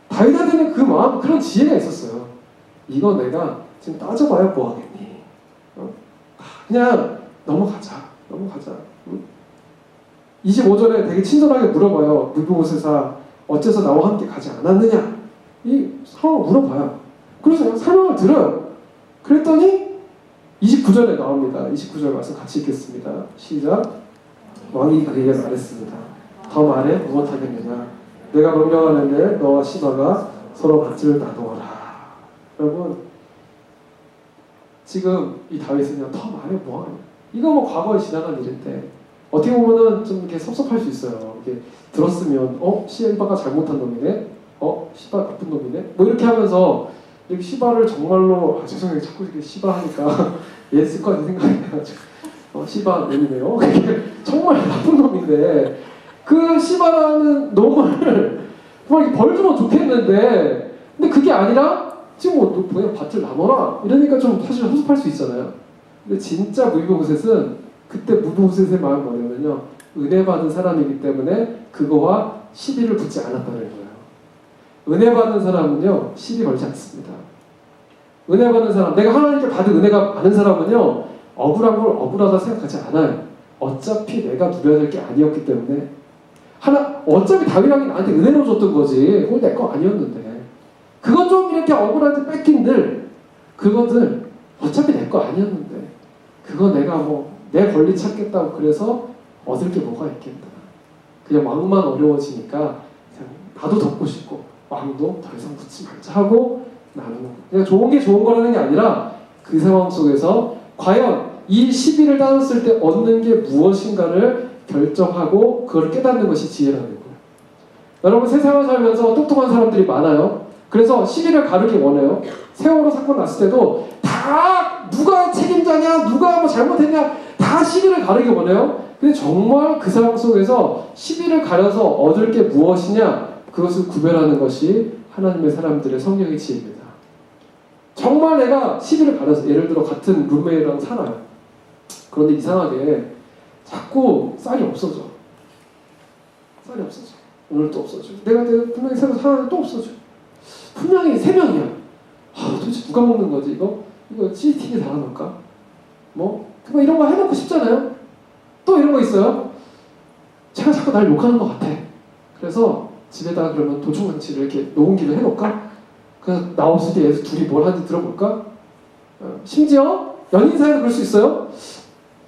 다윗한테는 그 마음, 그런 지혜가 있었어요. 이거 내가 지금 따져봐야 뭐하겠니? 그냥 넘어가자. 응? 25절에 되게 친절하게 물어봐요. 무비보셋아 어째서 나와 함께 가지 않았느냐? 이 상황을 물어봐요. 그래서 그냥 설명을 들어요. 그랬더니 29절에 나옵니다. 29절 말씀 같이 읽겠습니다. 시작. 왕이 그에게 말했습니다. 더 말해 무엇하겠느냐? 내가 명령하는데 너와 시바가 서로 밭을 나누어라. 여러분, 지금 이 다윗은 그냥 더 말해 뭐하냐? 이거 뭐 과거에 지나간 일인데 어떻게 보면은 좀 이렇게 섭섭할 수 있어요. 이렇게 들었으면 시바가 잘못한 놈이네, 시바 나쁜 놈이네, 뭐 이렇게 하면서 이렇게 시바를 정말로 죄송해요 자꾸 이렇게 시바 하니까 예스까지 생각이 나가지고 시바 놈이네요. 정말 나쁜 놈인데. 그 시바라는 놈을 정말 벌 주면 좋겠는데, 근데 그게 아니라 지금 너 그냥 밭을 나눠라 이러니까 좀 사실 섭섭할 수 있잖아요. 근데 진짜 무비보셋은 그때 무비보셋의 마음이 뭐냐면요, 은혜 받은 사람이기 때문에 그거와 시비를 붙지 않았다는 거예요. 은혜 받은 사람은요 시비 걸지 않습니다. 은혜 받는 사람, 내가 하나님께 받은 은혜가 많은 사람은요 억울한 걸 억울하다 생각하지 않아요. 어차피 내가 누려야 될 게 아니었기 때문에. 어차피 다윗왕이 나한테 은혜로 줬던 거지 그건 내 거 아니었는데, 그건 좀 이렇게 억울한데 뺏긴들 그것들 어차피 내 거 아니었는데 그거 내가 뭐 내 권리 찾겠다고 그래서 얻을 게 뭐가 있겠다. 그냥 왕만 어려워지니까 그냥 나도 덮고 싶고 왕도 더 이상 붙지 말자 하고 나누는 거. 그냥 좋은 게 좋은 거라는 게 아니라 그 상황 속에서 과연 이 시비를 따졌을 때 얻는 게 무엇인가를 결정하고 그걸 깨닫는 것이 지혜라는 거예요. 여러분, 세상을 살면서 똑똑한 사람들이 많아요. 그래서 시비를 가르기 원해요. 세월호 사건 났을 때도 다 누가 책임자냐, 누가 뭐 잘못했냐, 다 시비를 가르기 원해요. 근데 정말 그 상황 속에서 시비를 가려서 얻을 게 무엇이냐, 그것을 구별하는 것이 하나님의 사람들의 성령의 지혜입니다. 정말 내가 시비를 가려서, 예를 들어 같은 룸메이랑 살아요. 그런데 이상하게 자꾸 쌀이 없어져. 오늘 또 없어져. 내가 분명히 새로 사는데 또 없어져. 분명히 3명이야. 도대체 누가 먹는 거지 이거 CCTV 달아놓을까? 뭐 이런 거 해놓고 싶잖아요. 또 이런 거 있어요. 제가 자꾸 날 욕하는 것 같아. 그래서 집에다가 그러면 도청장치를 이렇게 녹음기를 해놓을까? 그래서 나 없을 때 얘들 둘이 뭘 하는지 들어볼까? 심지어 연인 사이도 그럴 수 있어요.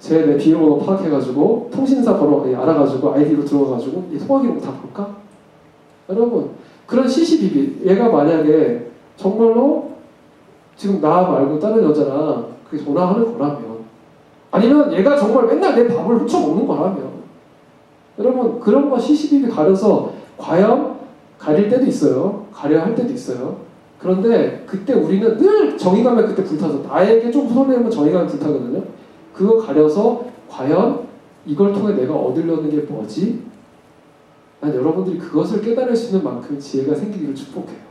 내 비밀번호 파악해가지고 통신사 번호 알아가지고 아이디로 들어가가지고 이 통화 기록 다 볼까? 여러분, 그런 시시비비, 얘가 만약에 정말로 지금 나 말고 다른 여자랑 그게 전화하는 거라면, 아니면 얘가 정말 맨날 내 밥을 훔쳐먹는 거라면, 여러분 그런 거 시시비비 가려서 과연 가릴 때도 있어요. 가려야 할 때도 있어요. 그런데 그때 우리는 늘 정의감에 그때 불타서, 나에게 좀 손해면 정의감에 불타거든요. 그거 가려서 과연 이걸 통해 내가 얻으려는 게 뭐지? 난 여러분들이 그것을 깨달을 수 있는 만큼 지혜가 생기기를 축복해요.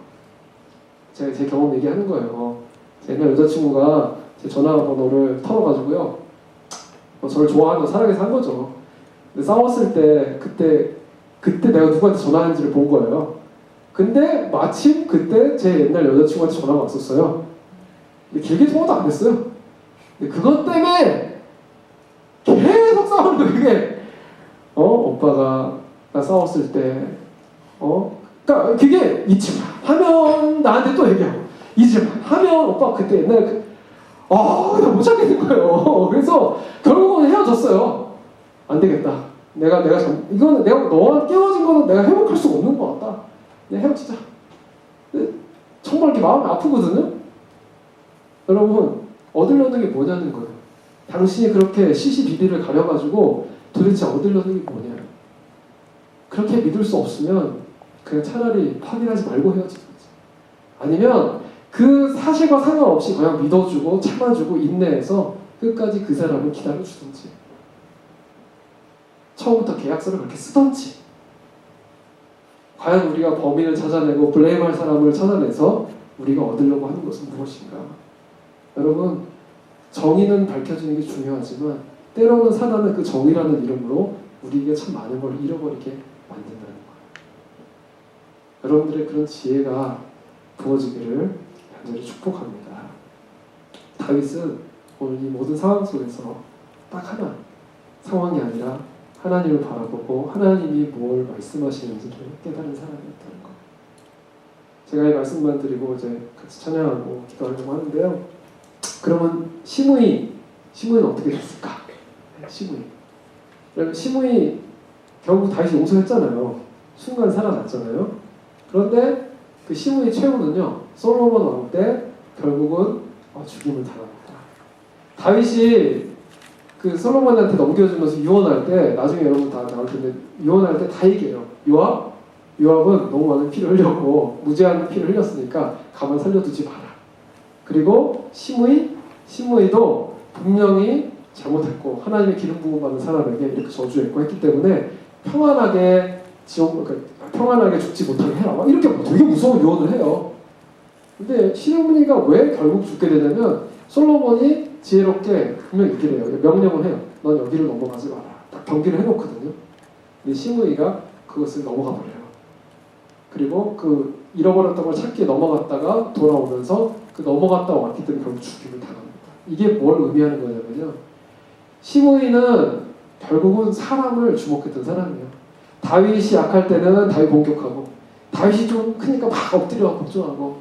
제가 제 경험 얘기하는 거예요. 제 옛날 여자친구가 제 전화번호를 털어가지고요. 저를 좋아하는 사랑해서 한 거죠. 근데 싸웠을 때 그때 내가 누구한테 전화하는지를 본 거예요. 근데 마침 그때 제 옛날 여자친구한테 전화가 왔었어요. 근데 길게 통화도 안 했어요. 근데 그것 때문에 계속 싸우는 거예요. 그게 오빠가 나 싸웠을 때 그러니까 그게 잊지 마 하면 나한테 또 얘기하고 잊지 마 하면 오빠 그때 옛날에 내가 못 찾겠는 거예요. 그래서 결국은 헤어졌어요. 안 되겠다. 이거는 내가 너와 깨어진 거는 내가 회복할 수가 없는 것 같다. 그냥 헤어지자. 근데 정말 이렇게 마음이 아프거든요. 여러분 얻으려는 게 뭐냐는 거예요. 당신이 그렇게 시시비비를 가려가지고 도대체 얻으려는 게 뭐냐. 그렇게 믿을 수 없으면 그냥 차라리 확인하지 말고 헤어지든지 아니면 그 사실과 상관없이 그냥 믿어주고 참아주고 인내해서 끝까지 그 사람을 기다려주든지 처음부터 계약서를 그렇게 쓰든지 과연 우리가 범인을 찾아내고 블레임할 사람을 찾아내서 우리가 얻으려고 하는 것은 무엇인가. 여러분 정의는 밝혀지는 게 중요하지만 때로는 사단은 그 정의라는 이름으로 우리에게 참 많은 걸 잃어버리게 만든다는 거예요. 여러분들의 그런 지혜가 부어지기를 간절히 축복합니다. 다윗은 오늘 이 모든 상황 속에서 딱 하나 상황이 아니라 하나님을 바라보고 하나님이 뭘 말씀하시는지를 깨달은 사람이었다는 거. 제가 이 말씀만 드리고 이제 같이 찬양하고 기도하려고 하는데요. 그러면 시므이는 어떻게 됐을까? 시므이 결국 다윗이 용서했잖아요. 순간 살아났잖아요. 그런데 그 시므이 최후는요, 솔로몬 왕 때 결국은 죽임을 당합니다. 다윗이 그 솔로몬한테 넘겨주면서 유언할 때, 나중에 여러분 다 나올 텐데 유언할 때 다 얘기해요. 요압은 너무 많은 피를 흘렸고 무죄한 피를 흘렸으니까 가만 살려두지 마라. 그리고 시므이도 분명히 잘못했고 하나님의 기름 부음 받은 사람에게 이렇게 저주했고 했기 때문에 평안하게 죽지 못하게 해라. 막 이렇게 되게 무서운 유언을 해요. 근데 시므이가 왜 결국 죽게 되냐면 솔로몬이 지혜롭게 분명히 얘기를 해요. 명령을 해요. 넌 여기를 넘어가지 마라. 딱 경기를 해놓거든요. 근데 시므이가 그것을 넘어가 버려요. 그리고 그 잃어버렸던 걸 찾기에 넘어갔다가 돌아오면서 그 넘어갔다 왔기 때문에 결국 죽임을 당합니다. 이게 뭘 의미하는 거냐면요. 시므이는 결국은 사람을 주목했던 사람이에요. 다윗이 약할 때는 다윗 공격하고 다윗이 좀 크니까 막 엎드려 걱정하고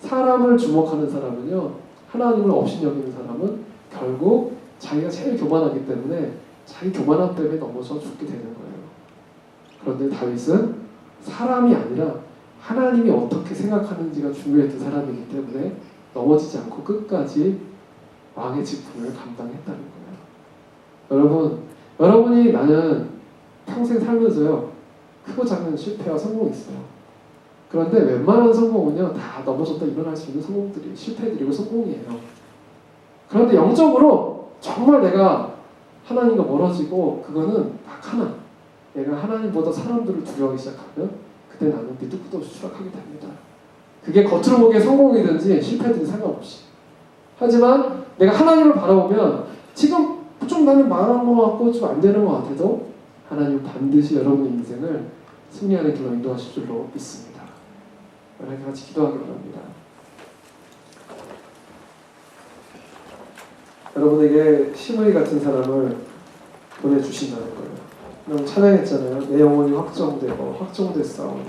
사람을 주목하는 사람은요. 하나님을 업신여기는 사람은 결국 자기가 제일 교만하기 때문에 자기 교만함 때문에 넘어져 죽게 되는 거예요. 그런데 다윗은 사람이 아니라 하나님이 어떻게 생각하는지가 중요했던 사람이기 때문에 넘어지지 않고 끝까지 왕의 직분을 감당했다는 거예요. 여러분이 나는 평생 살면서요 크고 작은 실패와 성공이 있어요. 그런데 웬만한 성공은요 다 넘어졌다 일어날 수 있는 성공들이 실패들이고 성공이에요. 그런데 영적으로 정말 내가 하나님과 멀어지고 그거는 딱 하나, 내가 하나님보다 사람들을 두려워하기 시작하면 그때 나는 밑도 끝도 없이 추락하게 됩니다. 그게 겉으로 보기에 성공이든지 실패든지 상관없이. 하지만 내가 하나님을 바라보면 지금 좀 나는 망한 것 같고 좀 안 되는 것 같아도 하나님 반드시 여러분의 인생을 승리하는 길로 인도하실 줄로 믿습니다. 여러분 같이 기도하기 바랍니다. 여러분에게 시므이 같은 사람을 보내주신다는 거예요. 너무 찬양했잖아요. 내 영혼이 확정됐사오니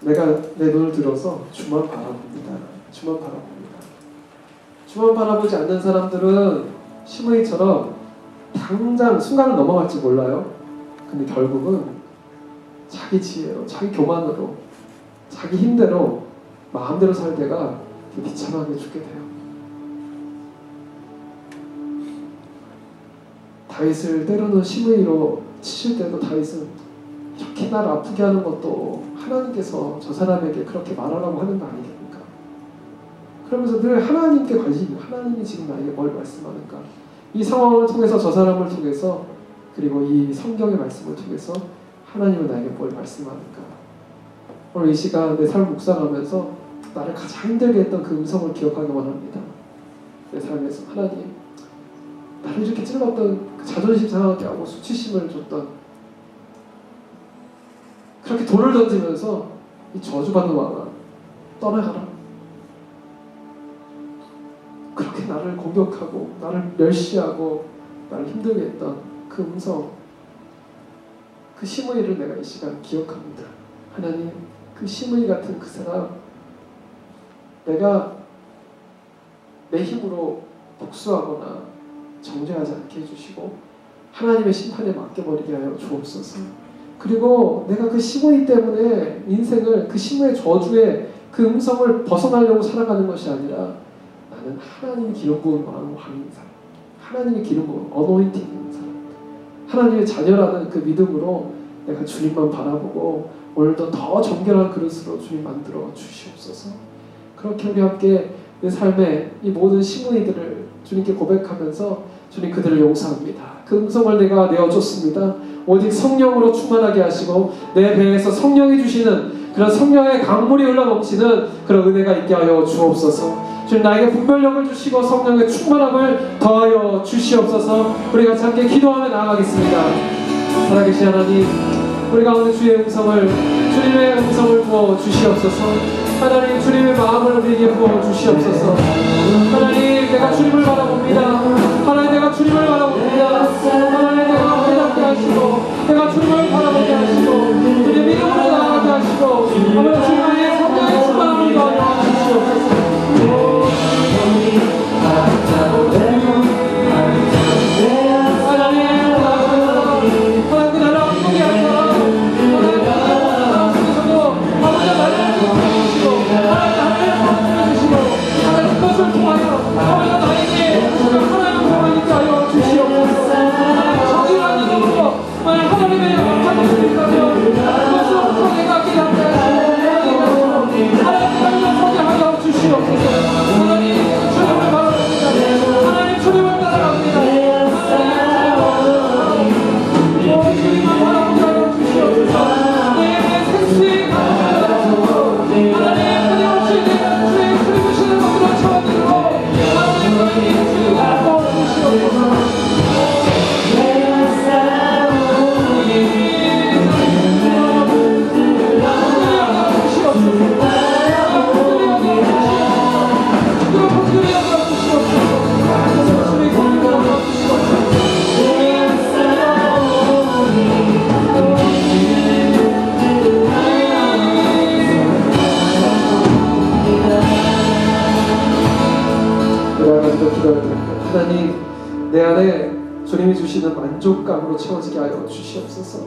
내가 내 눈을 들어서 주만 바라봅니다. 주만 바라보지 않는 사람들은 시므이처럼 당장 순간을 넘어갈지 몰라요. 근데 결국은 자기 지혜로, 자기 교만으로, 자기 힘대로 마음대로 살다가 비참하게 죽게 돼요. 다윗을 때로는 시므이로 치실 때도 다윗은 이렇게 나를 아프게 하는 것도 하나님께서 저 사람에게 그렇게 말하라고 하는 거 아니겠습니까? 그러면서 늘 하나님께 관심이, 하나님이 지금 나에게 뭘 말씀하는가? 이 상황을 통해서 저 사람을 통해서 그리고 이 성경의 말씀을 통해서 하나님은 나에게 뭘 말씀하는가. 오늘 이 시간 내 삶을 묵상하면서 나를 가장 힘들게 했던 그 음성을 기억하기 원합니다. 내 삶에서 하나님, 나를 이렇게 찔렀던 그 자존심 상하게 하고 수치심을 줬던, 그렇게 돌을 던지면서 이 저주받는 왕아 떠나가라. 그렇게 나를 공격하고 나를 멸시하고 나를 힘들게 했던 그 음성, 그 시므이를 내가 이 시간 기억합니다. 하나님, 그 시므이 같은 그 사람, 내가 내 힘으로 복수하거나 정죄하지 않게 해주시고 하나님의 심판에 맡겨버리게 하여 주옵소서. 그리고 내가 그 시므이 때문에 인생을, 그 시므의 저주의 그 음성을 벗어나려고 살아가는 것이 아니라 나는 하나님이 기름 부은 왕인 사람, 하나님의 기름 부은 어노인팅 있는 사람, 하나님의 자녀라는 그 믿음으로 내가 주님만 바라보고 오늘도 더 정결한 그릇으로 주님 만들어 주시옵소서. 그렇게 우리 함께 내 삶의 이 모든 시므이들을 주님께 고백하면서 주님 그들을 용서합니다. 그 음성을 내가 내어줬습니다. 오직 성령으로 충만하게 하시고 내 배에서 성령이 주시는 그런 성령의 강물이 흘러넘치는 그런 은혜가 있게 하여 주옵소서. 주님 나에게 분별력을 주시고 성령의 충만함을 더하여 주시옵소서. 우리 같이 함께 기도하며 나아가겠습니다. 살아계신 하나님, 우리 가운데 주의 음성을, 주님의 음성을 부어 주시옵소서. 하나님, 주님의 마음을 우리에게 부어 주시옵소서. 하나님, 내가 주님을 바라봅니다. 하나님, 내가 주님을 바라봅니다. 하나님, 내가 회답게 하시고 내가 주님을 바라보게 하시고 주님의 믿음으로 나아가게 하시고 아버지 주님의 성령의 충만함을 더하여 주시옵소서. 하나님, 내 안에 주님이 주시는 만족감으로 채워지게 하여 주시옵소서.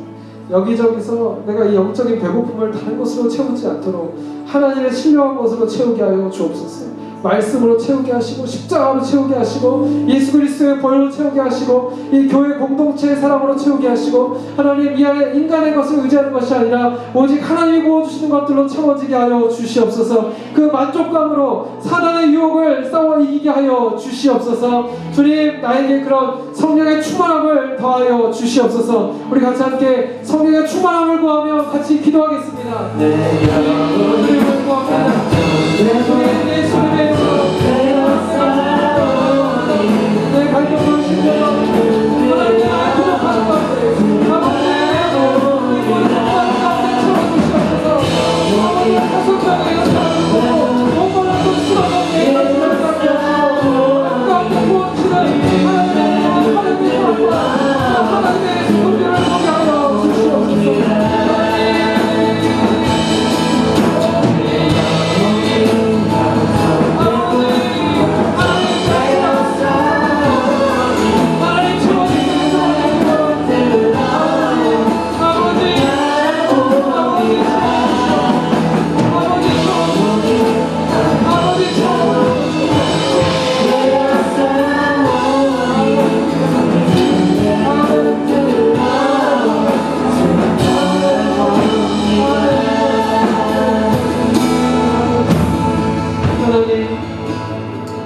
여기저기서 내가 이 영적인 배고픔을 다른 것으로 채우지 않도록 하나님의 신령한 것으로 채우게 하여 주옵소서. 말씀으로 채우게 하시고 십자가로 채우게 하시고 예수 그리스도의 보혈로 채우게 하시고 이 교회 공동체의 사랑으로 채우게 하시고 하나님, 이 안에 인간의 것을 의지하는 것이 아니라 오직 하나님이 부어주시는 것들로 채워지게 하여 주시옵소서. 그 만족감으로 사단의 유혹을 싸워 이기게 하여 주시옵소서. 주님, 나에게 그런 성령의 충만함을 더하여 주시옵소서. 우리 같이 함께 성령의 충만함을 구하며 같이 기도하겠습니다. 주님을 구합니다. 주님, 예수님의 내 갈등을 신뢰하고 하나님의 나의 부족한 것들 아버지 우리 가운데 채워주시옵소서. 아버지 가슴병에 채워주시고 몸보다 좀 쓰러졌니 가운데 부어주시는 하나님의 하나님의 은혜를 보게 하여 주시옵소서.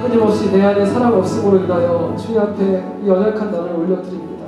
끊임없이 내 안에 사랑 없음으로 인하여 주님 앞에 이 연약한 나를 올려드립니다.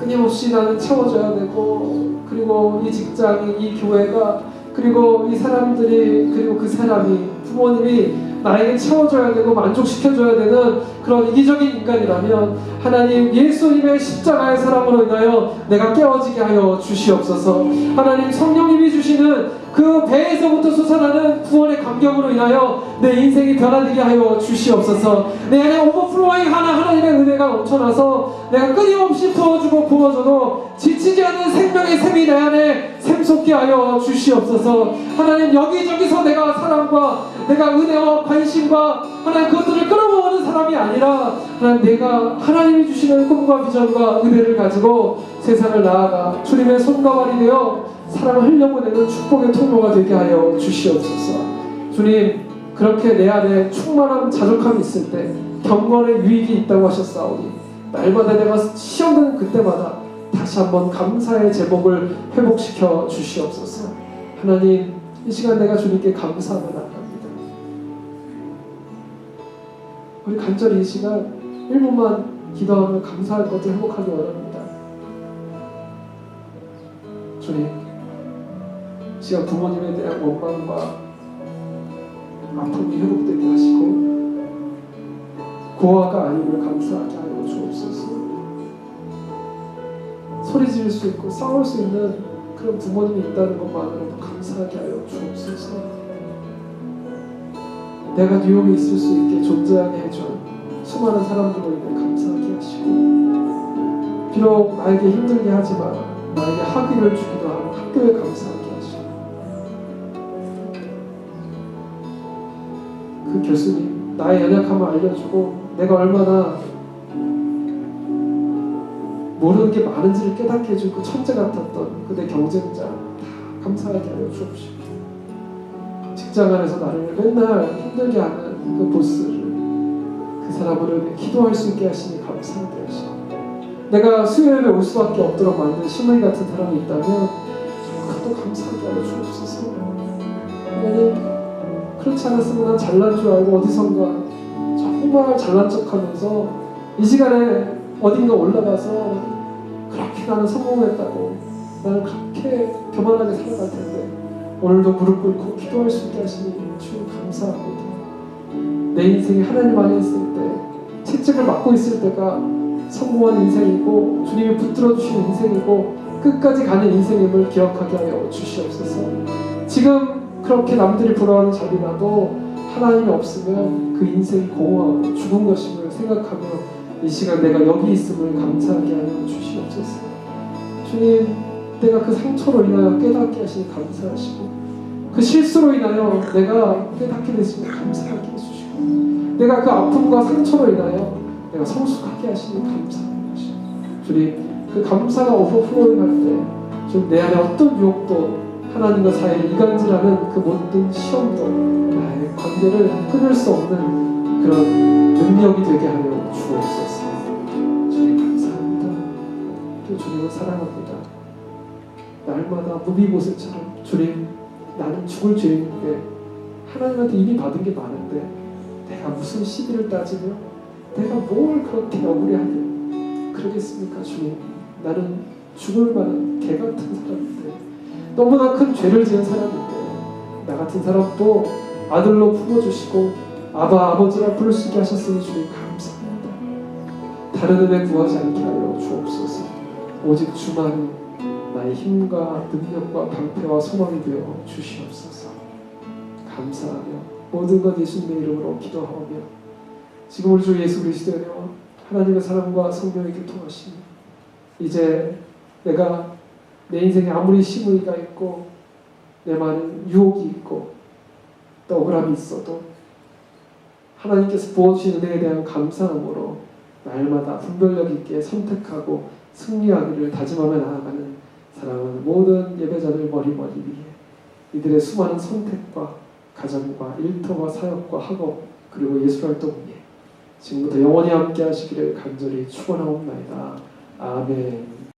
끊임없이 나는 채워져야 되고, 그리고 이 직장이, 이 교회가, 그리고 이 사람들이, 그리고 그 사람이, 부모님이 나에게 채워줘야 되고 만족시켜줘야 되는 그런 이기적인 인간이라면 하나님 예수님의 십자가의 사랑으로 인하여 내가 깨어지게 하여 주시옵소서. 하나님 성령님이 주시는 그 배에서부터 솟아나는 구원의 감격으로 인하여 내 인생이 변화되게 하여 주시옵소서. 내 안에 오버플로잉 하나님의 은혜가 넘쳐나서 내가 끊임없이 부어주고 부어줘도 지치지 않는 생명의 샘이 내 안에 샘솟게 하여 주시옵소서. 하나님 여기저기서 내가 사랑과 내가 은혜와 관심과 하나님 그것들을 끌어모으는 사람이 아니라 하나님 내가 하나님이 주시는 꿈과 비전과 은혜를 가지고 세상을 나아가 주님의 손과 발이 되어 사랑을 흘려보내는 축복의 통로가 되게 하여 주시옵소서. 주님, 그렇게 내 안에 충만한 자족함이 있을 때 경건의 유익이 있다고 하셨사오니 날마다 내가 시험되는 그때마다 다시 한번 감사의 제목을 회복시켜 주시옵소서. 하나님, 이 시간 내가 주님께 감사하며 나갑니다. 우리 간절히 이 시간 1분만 기도하며 감사할 것을 회복하기 원합니다. 주님, 이 시간 부모님에 대한 원망과 아픔이 회복되게 하시고 고아가 아님을 감사하게 하여 주옵소서. 소리 지를 수 있고 싸울 수 있는 그런 부모님이 있다는 것만으로도 감사하게 하여 주옵소서. 내가 뉴욕에 있을 수 있게 존재하게 해준 수많은 사람들로 인해 감사하게 하시고, 비록 나에게 힘들게 하지만 나에게 학위를 주기도 하는 학교에 감사하게 하시고, 그 교수님 나의 연약함을 알려주고 내가 얼마나 모르는 게 많은지를 깨닫게 해준 그 천재 같았던 그대 경쟁자 다 감사하게 하여 주옵시고, 직장 안에서 나를 맨날 힘들게 하는 그 보스를 그 사람을 기도할 수 있게 하시니 감사하게 하시고, 내가 수요일에 올 수밖에 없도록 만든 시므이 같은 사람이 있다면 그것도 감사하게 하여 주옵소서. 하나님, 그렇지 않았으면 난 잘난 줄 알고 어디선가 정말 잘난 척하면서 이 시간에 어딘가 올라가서 그렇게 나는 성공했다고 나는 그렇게 교만하게 살아갈 텐데 오늘도 무릎 꿇고 기도할 수 있게 하시니 주님 감사합니다. 내 인생이 하나님 안에 있을 때, 채찍을 맞고 있을 때가 성공한 인생이고 주님이 붙들어 주신 인생이고 끝까지 가는 인생임을 기억하게 하여 주시옵소서. 지금 그렇게 남들이 부러워하는 자리라도 하나님이 없으면 그 인생이 공허하고 죽은 것임을 생각하며 이 시간 내가 여기 있음을 감사하게 하여 주시옵소서. 주님, 내가 그 상처로 인하여 깨닫게 하시니 감사하시고, 그 실수로 인하여 내가 깨닫게 되시니 감사하게 해주시고, 내가 그 아픔과 상처로 인하여 내가 성숙하게 하시니 감사하게 하시고, 주님, 그 감사가 오버플로잉 할 때 주님 내 안에 어떤 유혹도 하나님과 사이에 이간질하는 그 모든 시험도 나의 관계를 끊을 수 없는 그런 능력이 되게 하여 주옵소서. 주님 감사합니다. 또 주님을 사랑합니다. 날마다 무비보셋처럼 주님, 나는 죽을 죄인인데 하나님한테 이미 받은 게 많은데 내가 무슨 시비를 따지며 내가 뭘 그렇게 억울해하냐 그러겠습니까? 주님, 나는 죽을 만한 개 같은 사람인데, 너무나 큰 죄를 지은 사람인데 나 같은 사람도 아들로 품어주시고 아버지라 부를 수 있게 하셨으니 주님 감사합니다. 다른 은혜 구하지 않게 하여 주옵소서. 오직 주만이 나의 힘과 능력과 방패와 소망이 되어 주시옵소서. 감사하며 모든 것 예수님의 이름으로 기도하오며, 지금 우리 주 예수 그리스도의 하나님의 사랑과 성령의 교통하심이 이제 내가 내 인생에 아무리 시무이가 있고 내 많은 유혹이 있고 또 억울함이 있어도 하나님께서 부어주신 은혜에 대한 감사함으로 날마다 분별력 있게 선택하고 승리하기를 다짐하며 나아가는 사랑하는 모든 예배자들 머리머리 위에 이들의 수많은 선택과 가정과 일터와 사역과 학업 그리고 예술활동 위에 지금부터 영원히 함께 하시기를 간절히 축원하옵나이다. 아멘.